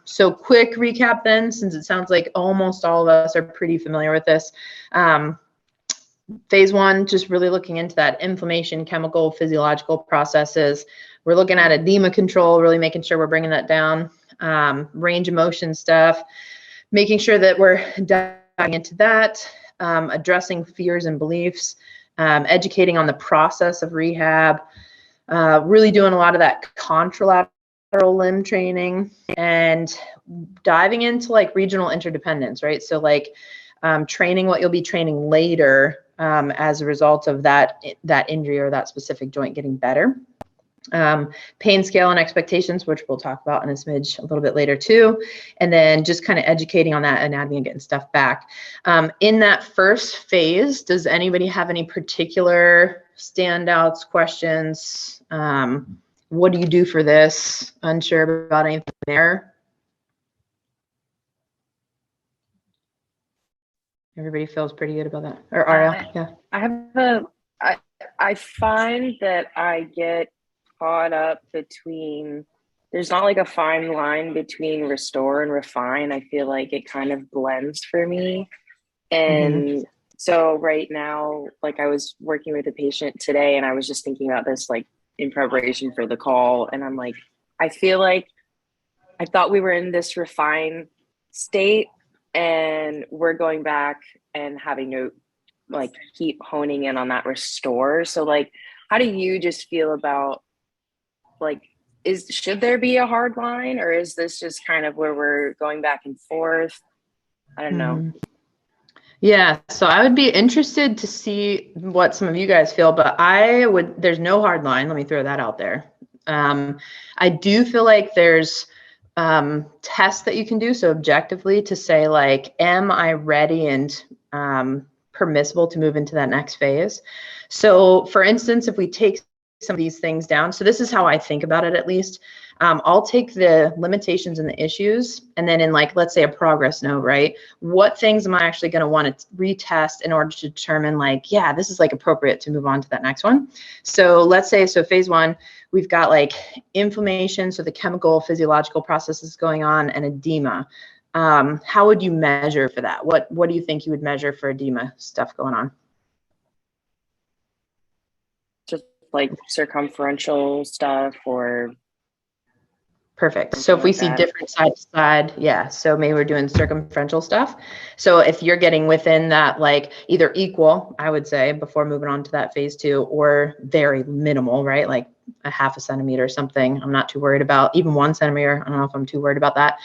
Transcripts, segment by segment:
So quick recap then, since it sounds like almost all of us are pretty familiar with this. Phase 1, just really looking into that inflammation, chemical, physiological processes. We're looking at edema control, really making sure we're bringing that down. Range of motion stuff, making sure that we're diving into that, addressing fears and beliefs, educating on the process of rehab, really doing a lot of that contralateral limb training, and diving into like regional interdependence, right? So like training what you'll be training later as a result of that injury or that specific joint getting better. Pain scale and expectations, which we'll talk about in a smidge a little bit later too. And then just kind of educating on that anatomy and getting stuff back. In that first phase, does anybody have any particular standouts, questions? What do you do for this? Unsure about anything there? Everybody feels pretty good about that. Or Ariel, yeah. I find that I get caught up between, there's not like a fine line between restore and refine. I feel like it kind of blends for me. And so right now, like I was working with a patient today and I was just thinking about this like in preparation for the call. And I'm like, I feel like I thought we were in this refine state and we're going back and having to like keep honing in on that restore. So like, how do you just feel about like, should there be a hard line, or is this just kind of where we're going back and forth? I don't know. Yeah, so I would be interested to see what some of you guys feel, but there's no hard line. Let me throw that out there. I do feel like there's tests that you can do, so objectively to say like, am I ready and permissible to move into that next phase? So for instance, if we take some of these things down, so this is how I think about it at least. I'll take the limitations and the issues, and then in like, let's say a progress note, right? What things am I actually going to want to retest in order to determine like, yeah, this is like appropriate to move on to that next one. So let's say, so phase 1, we've got like inflammation, so the chemical, physiological processes going on, and edema. How would you measure for that? What do you think you would measure for edema stuff going on? Just like circumferential stuff or... Perfect. So if we see different side to side, yeah. So maybe we're doing circumferential stuff. So if you're getting within that, like either equal, I would say, before moving on to that phase 2, or very minimal, right? Like a half a centimeter or something. I'm not too worried about. Even 1 centimeter, I don't know if I'm too worried about that.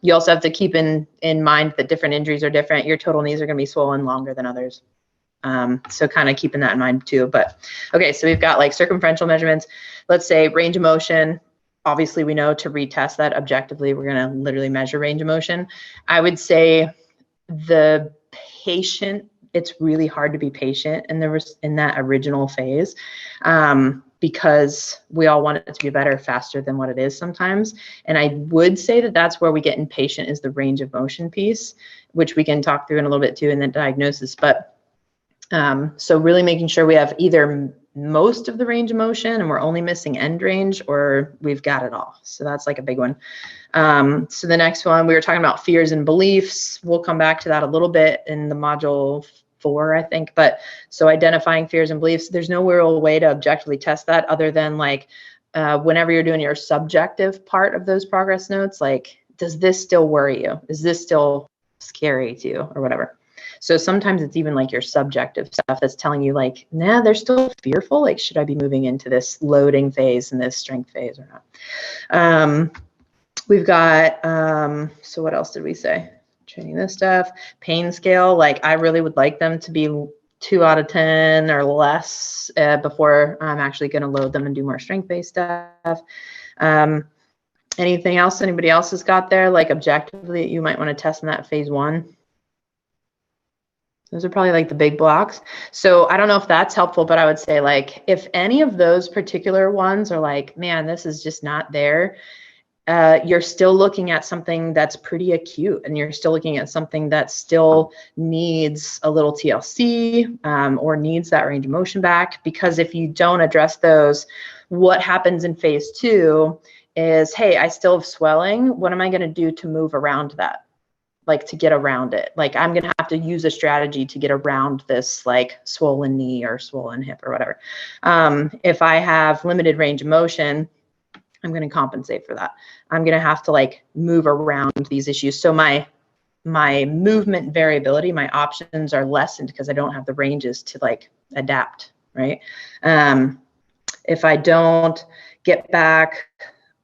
You also have to keep in mind that different injuries are different. Your total knees are going to be swollen longer than others. So kind of keeping that in mind too. But okay, so we've got like circumferential measurements. Let's say range of motion. Obviously, we know to retest that objectively, we're going to literally measure range of motion. I would say the patient, it's really hard to be patient in that original phase because we all want it to be better faster than what it is sometimes. And I would say that that's where we get impatient, is the range of motion piece, which we can talk through in a little bit too in the diagnosis. But so really making sure we have either most of the range of motion and we're only missing end range, or we've got it all. So that's like a big one. So the next one, we were talking about fears and beliefs. We'll come back to that a little bit in the module 4, I think. But so identifying fears and beliefs, there's no real way to objectively test that other than like whenever you're doing your subjective part of those progress notes, like, does this still worry you? Is this still scary to you or whatever? So sometimes it's even like your subjective stuff that's telling you like, nah, they're still fearful. Like, should I be moving into this loading phase and this strength phase or not? We've got, so what else did we say? Training this stuff, pain scale. Like I really would like them to be 2 out of 10 or less before I'm actually going to load them and do more strength-based stuff. Anything else anybody else has got there, like objectively that you might want to test in that phase 1? Those are probably like the big blocks. So I don't know if that's helpful, but I would say like, if any of those particular ones are like, man, this is just not there, you're still looking at something that's pretty acute, and you're still looking at something that still needs a little TLC or needs that range of motion back. Because if you don't address those, what happens in phase 2 is, hey, I still have swelling. What am I going to do to move around that? Like to get around it. Like I'm going to have to use a strategy to get around this like swollen knee or swollen hip or whatever. If I have limited range of motion, I'm going to compensate for that. I'm going to have to like move around these issues. So my movement variability, my options are lessened because I don't have the ranges to like adapt, right? If I don't get back,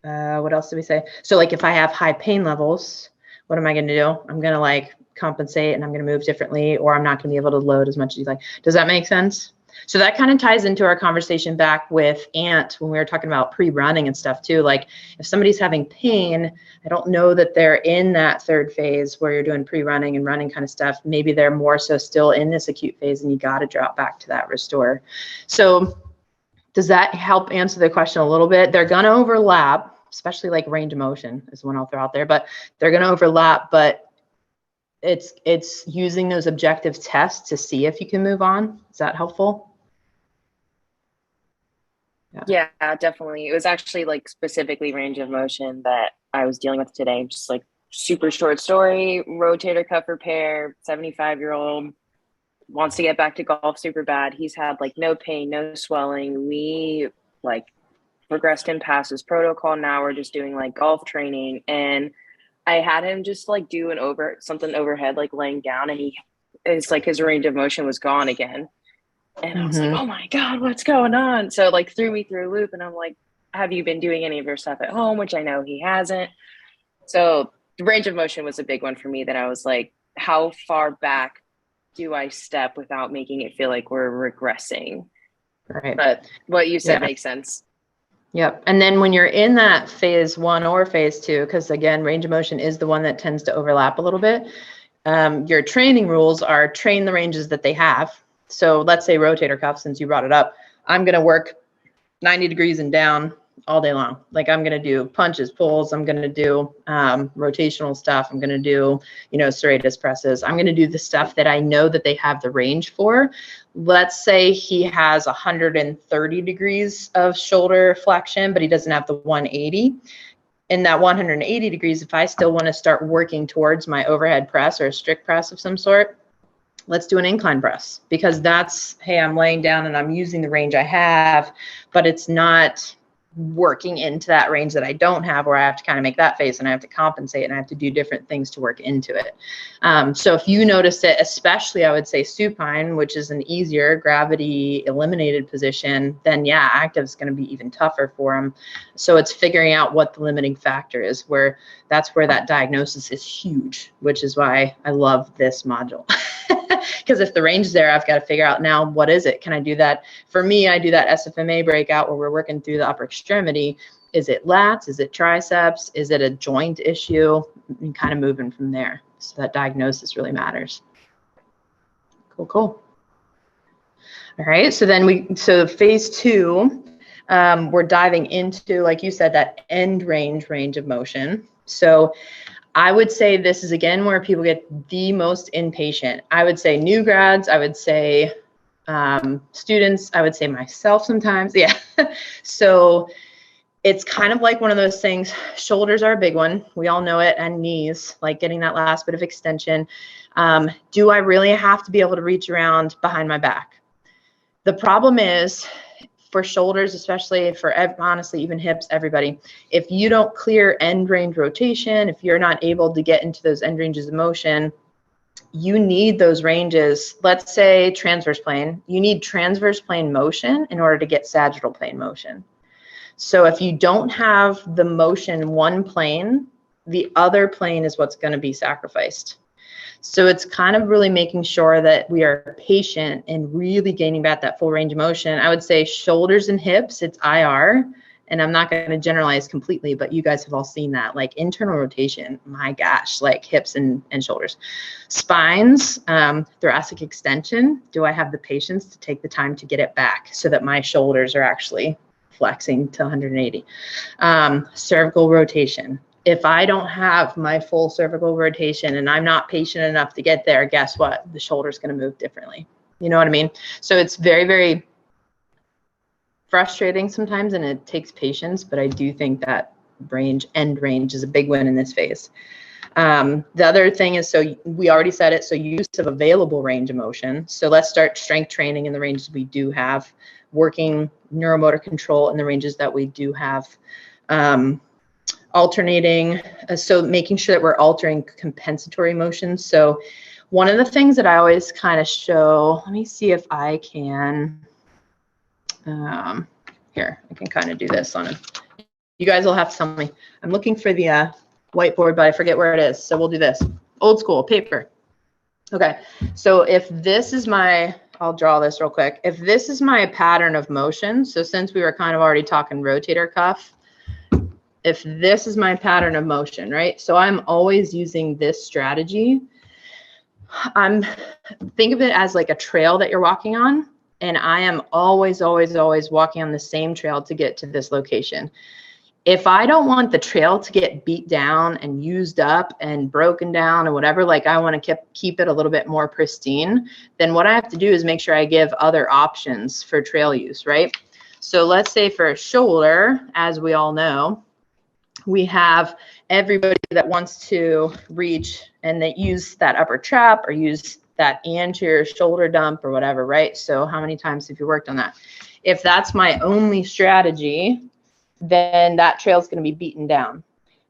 what else did we say? So like if I have high pain levels, what am I going to do? I'm going to like compensate and I'm going to move differently, or I'm not going to be able to load as much as you like. Does that make sense? So that kind of ties into our conversation back with Ant when we were talking about pre-running and stuff too. Like if somebody's having pain, I don't know that they're in that third phase where you're doing pre-running and running kind of stuff. Maybe they're more so still in this acute phase and you got to drop back to that restore. So does that help answer the question a little bit? They're going to overlap, especially like range of motion is one I'll throw out there, but they're going to overlap, but it's using those objective tests to see if you can move on. Is that helpful? Yeah, definitely. It was actually like specifically range of motion that I was dealing with today. Just like super short story, rotator cuff repair, 75-year-old wants to get back to golf super bad. He's had like no pain, no swelling. We like progressed him past his protocol. Now we're just doing like golf training, and I had him just like do something overhead, like laying down, and it's like his range of motion was gone again. And I was like, oh my God, what's going on? So like threw me through a loop, and I'm like, have you been doing any of your stuff at home? Which I know he hasn't. So the range of motion was a big one for me, that I was like, how far back do I step without making it feel like we're regressing? Right. But what you said makes sense. Yep. And then when you're in that phase 1 or phase 2, because again, range of motion is the one that tends to overlap a little bit. Your training rules are train the ranges that they have. So let's say rotator cuff, since you brought it up, I'm going to work 90 degrees and down all day long. Like I'm going to do punches, pulls. I'm going to do rotational stuff. I'm going to do, serratus presses. I'm going to do the stuff that I know that they have the range for. Let's say he has 130 degrees of shoulder flexion, but he doesn't have the 180. In that 180 degrees, if I still want to start working towards my overhead press or a strict press of some sort, let's do an incline press, because that's, hey, I'm laying down and I'm using the range I have, but it's not working into that range that I don't have, where I have to kind of make that face and I have to compensate and I have to do different things to work into it. So if you notice it, especially I would say supine, which is an easier gravity eliminated position, then yeah, active is going to be even tougher for them. So it's figuring out what the limiting factor is, where that's where that diagnosis is huge, which is why I love this module. Because if the range is there, I've got to figure out now, what is it? Can I do that? For me, I do that SFMA breakout where we're working through the upper extremity. Is it lats? Is it triceps? Is it a joint issue? And kind of moving from there. So that diagnosis really matters. Cool, cool. All right, so then so phase 2, we're diving into, like you said, that end range of motion. So I would say this is, again, where people get the most impatient. I would say new grads, I would say students, I would say myself sometimes. Yeah. So it's kind of like one of those things. Shoulders are a big one. We all know it. And knees, like getting that last bit of extension. Do I really have to be able to reach around behind my back? The problem is, for shoulders, especially for honestly, even hips, everybody, if you don't clear end range rotation, if you're not able to get into those end ranges of motion, you need those ranges. Let's say transverse plane, you need transverse plane motion in order to get sagittal plane motion. So if you don't have the motion one plane, the other plane is what's going to be sacrificed. So it's kind of really making sure that we are patient and really gaining back that full range of motion. I would say shoulders and hips, it's IR, and I'm not going to generalize completely, but you guys have all seen that, like internal rotation, my gosh, like hips and shoulders. Spines, thoracic extension, do I have the patience to take the time to get it back so that my shoulders are actually flexing to 180? Cervical rotation. If I don't have my full cervical rotation and I'm not patient enough to get there, guess what? The shoulder's going to move differently. You know what I mean? So it's very, very frustrating sometimes, and it takes patience, but I do think that range, end range is a big one in this phase. The other thing is, so we already said it, so use of available range of motion. So let's start strength training in the ranges we do have, working neuromotor control in the ranges that we do have, alternating, so making sure that we're altering compensatory motions. So one of the things that I always kind of show, let me see if I can, here, I can kind of do this on a, you guys will have to tell me. I'm looking for the whiteboard, but I forget where it is. So we'll do this. Old school, paper. Okay, so if this is my, I'll draw this real quick. If this is my pattern of motion, so since we were kind of already talking rotator cuff, if this is my pattern of motion, right? So I'm always using this strategy. Think of it as like a trail that you're walking on, and I am always, always, always walking on the same trail to get to this location. If I don't want the trail to get beat down and used up and broken down or whatever, like I want to keep it a little bit more pristine, then what I have to do is make sure I give other options for trail use, right? So let's say for a shoulder, as we all know, we have everybody that wants to reach and that use that upper trap or use that anterior shoulder dump or whatever, right? So how many times have you worked on that? If that's my only strategy, then that trail is going to be beaten down.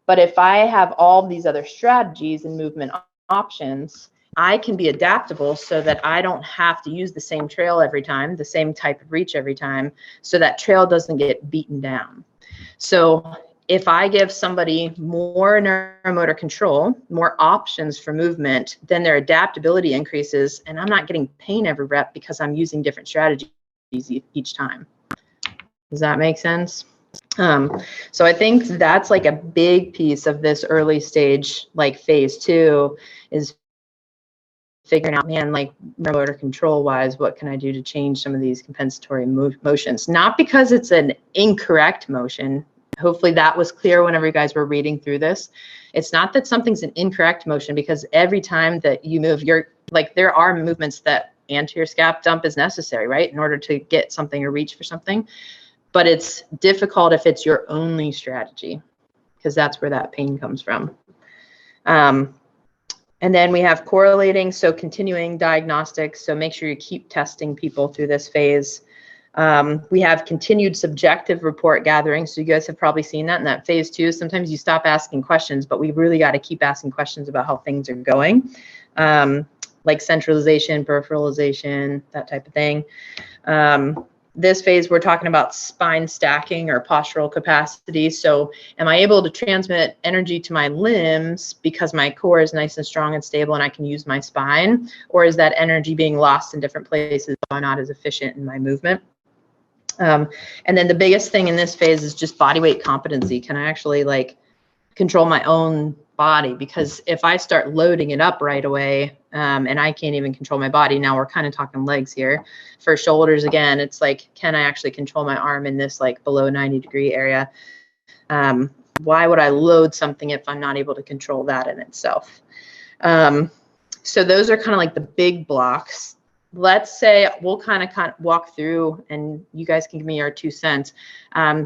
But if I have all these other strategies and movement options, I can be adaptable so that I don't have to use the same trail every time, the same type of reach every time, so that trail doesn't get beaten down. So if I give somebody more neuromotor control, more options for movement, then their adaptability increases, and I'm not getting pain every rep because I'm using different strategies each time. Does that make sense? So I think that's like a big piece of this early stage, like phase 2, is figuring out, man, like motor control wise, what can I do to change some of these compensatory motions? Not because it's an incorrect motion. Hopefully that was clear whenever you guys were reading through this. It's not that something's an incorrect motion, because every time that you move, you're like, there are movements that anterior scap dump is necessary, right? In order to get something or reach for something. But it's difficult if it's your only strategy, because that's where that pain comes from. And then we have correlating, so continuing diagnostics. So make sure you keep testing people through this phase. We have continued subjective report gathering. So you guys have probably seen that in that phase 2. Sometimes you stop asking questions, but we really got to keep asking questions about how things are going, like centralization, peripheralization, that type of thing. This phase, we're talking about spine stacking or postural capacity. So am I able to transmit energy to my limbs because my core is nice and strong and stable and I can use my spine? Or is that energy being lost in different places, so I'm not as efficient in my movement? And then the biggest thing in this phase is just body weight competency. Can I actually like control my own body? Because if I start loading it up right away, and I can't even control my body, now we're kind of talking legs here. For shoulders, again, it's like, can I actually control my arm in this like below 90-degree area? Why would I load something if I'm not able to control that in itself? So those are kind of like the big blocks. Let's say we'll kind of walk through and you guys can give me your 2 cents.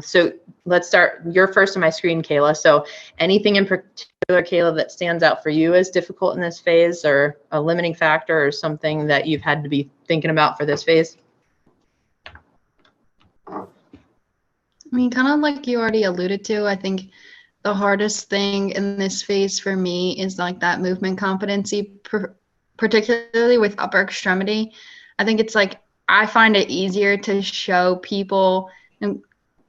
So let's start. You're first on my screen, Kayla. So anything in particular, Kayla, that stands out for you as difficult in this phase, or a limiting factor, or something that you've had to be thinking about for this phase? I mean, kind of like you already alluded to, I think the hardest thing in this phase for me is like that movement competency, particularly with upper extremity. I think it's like, I find it easier to show people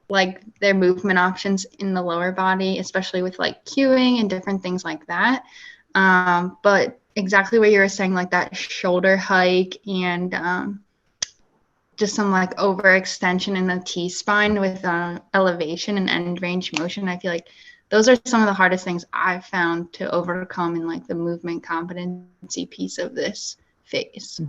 like their movement options in the lower body, especially with like cueing and different things like that. But exactly what you were saying, like that shoulder hike and just some like overextension in the T-spine with elevation and end range motion. I feel like those are some of the hardest things I've found to overcome in like the movement competency piece of this phase.